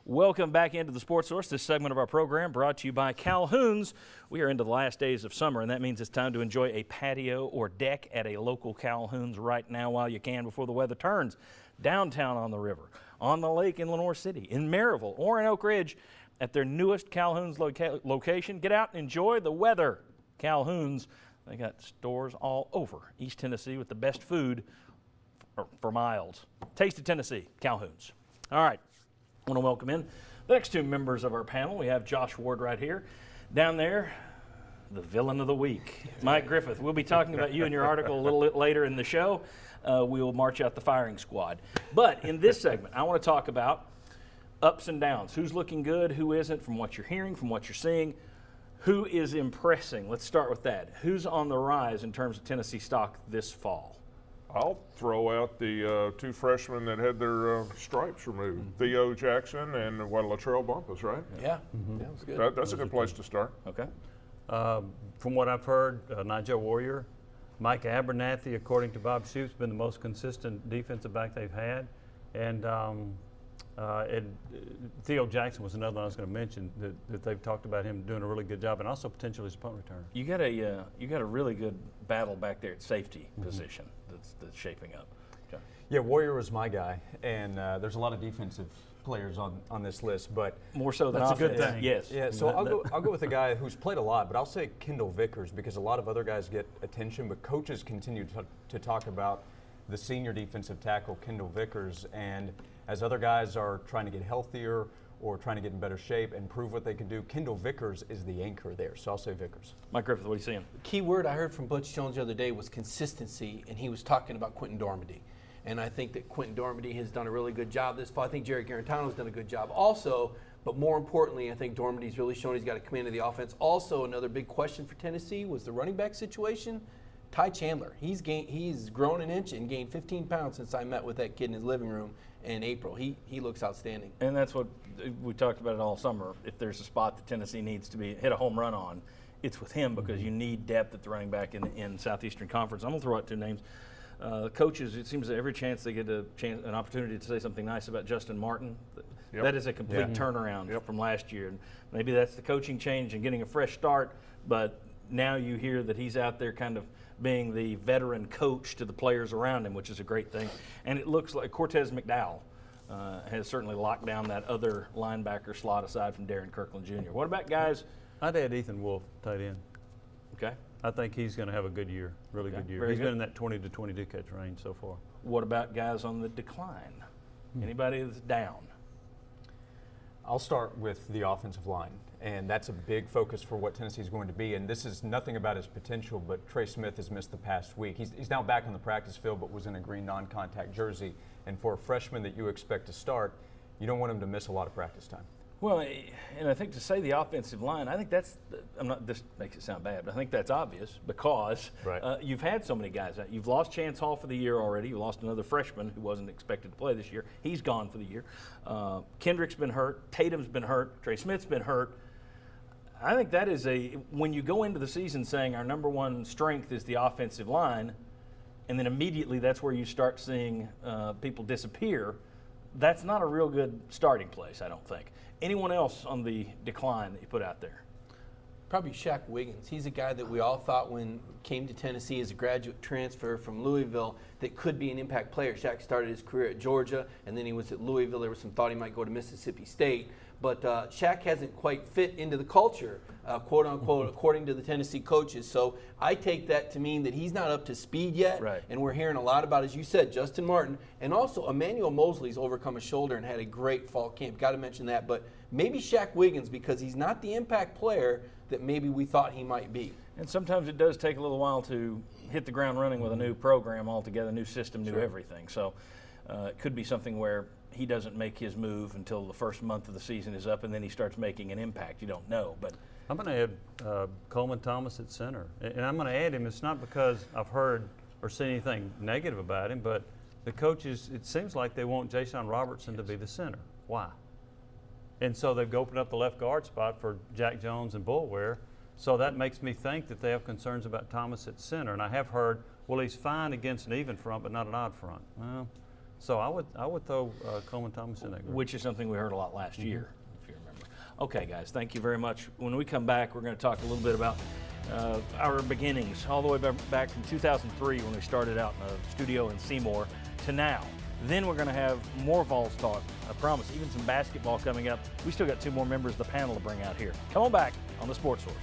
Welcome back into the Sports Source. This segment of our program brought to you by Calhouns. We are into the last days of summer, and that means it's time to enjoy a patio or deck at a local Calhouns right now while you can before the weather turns. Downtown on the river, on the lake in Lenore City, in Maryville, or in Oak Ridge at their newest Calhouns location. Get out and enjoy the weather. Calhouns, they got stores all over East Tennessee with the best food for miles. Taste of Tennessee, Calhouns. All right. I want to welcome in the next two members of our panel. We have Josh Ward right here. Down there, the villain of the week, Mike Griffith. We'll be talking about you and your article a little bit later in the show. We will march out the firing squad. But in this segment, I want to talk about ups and downs. Who's looking good, who isn't, from what you're hearing, from what you're seeing. Who is impressing? Let's start with that. Who's on the rise in terms of Tennessee stock this fall? I'll throw out the two freshmen that had their stripes removed, Theo Jackson and Latrell Bumpus, right? Yeah, that was good. That's a good place to start. Okay. From what I've heard, Nigel Warrior, Mike Abernathy, according to Bob Shoop's, been the most consistent defensive back they've had, and Theo Jackson was another one I was going to mention that they've talked about him doing a really good job, and also potentially as a punt returner. You got a really good battle back there at safety position that's shaping up. Okay. Yeah, Warrior was my guy, and there's a lot of defensive players on this list, but more so than that's offense. a good thing. Yes. Yeah, so I'll go with a guy who's played a lot, but I'll say Kendall Vickers, because a lot of other guys get attention, but coaches continue to talk about the senior defensive tackle Kendall Vickers, and as other guys are trying to get healthier or trying to get in better shape and prove what they can do, Kendall Vickers is the anchor there. So I'll say Vickers. Mike Griffith, what are you seeing? Key word I heard from Butch Jones the other day was consistency, and he was talking about Quentin Dormady. And I think that Quentin Dormady has done a really good job this fall. I think Jerry Garantano's done a good job also, but more importantly, I think Dormady's really shown he's got a command of the offense. Also, another big question for Tennessee was the running back situation. Ty Chandler, he's grown an inch and gained 15 pounds since I met with that kid in his living room in April. He looks outstanding. And that's what we talked about it all summer. If there's a spot that Tennessee needs to hit a home run on, it's with him, because you need depth at the running back in Southeastern Conference. I'm going to throw out two names. Coaches, it seems that every chance they get an opportunity to say something nice about Justin Martin. Yep. That is a complete turnaround from last year. And maybe that's the coaching change and getting a fresh start, but now you hear that he's out there kind of being the veteran coach to the players around him, which is a great thing. And it looks like Cortez McDowell has certainly locked down that other linebacker slot aside from Darren Kirkland Jr. What about guys? I'd add Ethan Wolf, tight end. Okay. I think he's going to have a good year, really good year. He's been in that 20 to 22 catch range so far. What about guys on the decline? Anybody that's down? I'll start with the offensive line, and that's a big focus for what Tennessee is going to be. And this is nothing about his potential, but Trey Smith has missed the past week. He's now back on the practice field, but was in a green non-contact jersey. And for a freshman that you expect to start, you don't want him to miss a lot of practice time. Well, and I think to say the offensive line, I think this makes it sound bad, but I think that's obvious because you've had so many guys. You've lost Chance Hall for the year already. You lost another freshman who wasn't expected to play this year. He's gone for the year. Kendrick's been hurt. Tatum's been hurt. Trey Smith's been hurt. I think that is when you go into the season saying our number one strength is the offensive line, and then immediately that's where you start seeing people disappear, that's not a real good starting place, I don't think. Anyone else on the decline that you put out there? Probably Shaq Wiggins. He's a guy that we all thought when came to Tennessee as a graduate transfer from Louisville that could be an impact player. Shaq started his career at Georgia, and then he was at Louisville. There was some thought he might go to Mississippi State. But Shaq hasn't quite fit into the culture, quote unquote, according to the Tennessee coaches. So I take that to mean that he's not up to speed yet. Right. And we're hearing a lot about, as you said, Justin Martin. And also Emmanuel Mosley's overcome a shoulder and had a great fall camp. Got to mention that. But maybe Shaq Wiggins, because he's not the impact player that maybe we thought he might be. And sometimes it does take a little while to hit the ground running with a new program altogether, new system, new everything. So it could be something where he doesn't make his move until the first month of the season is up, and then he starts making an impact. You don't know. But I'm going to add Coleman Thomas at center. And I'm going to add him. It's not because I've heard or seen anything negative about him, but the coaches, it seems like they want Jason Robertson to be the center. Why? And so they've opened up the left guard spot for Jack Jones and Bullware. So that makes me think that they have concerns about Thomas at center. And I have heard, well, he's fine against an even front, but not an odd front. Well, So I would throw Coleman Thomas in that group. Which is something we heard a lot last year, if you remember. Okay, guys, thank you very much. When we come back, we're going to talk a little bit about our beginnings, all the way back from 2003 when we started out in a studio in Seymour to now. Then we're going to have more Vols talk, I promise, even some basketball coming up. We still got 2 more members of the panel to bring out here. Come on back on the Sports Source.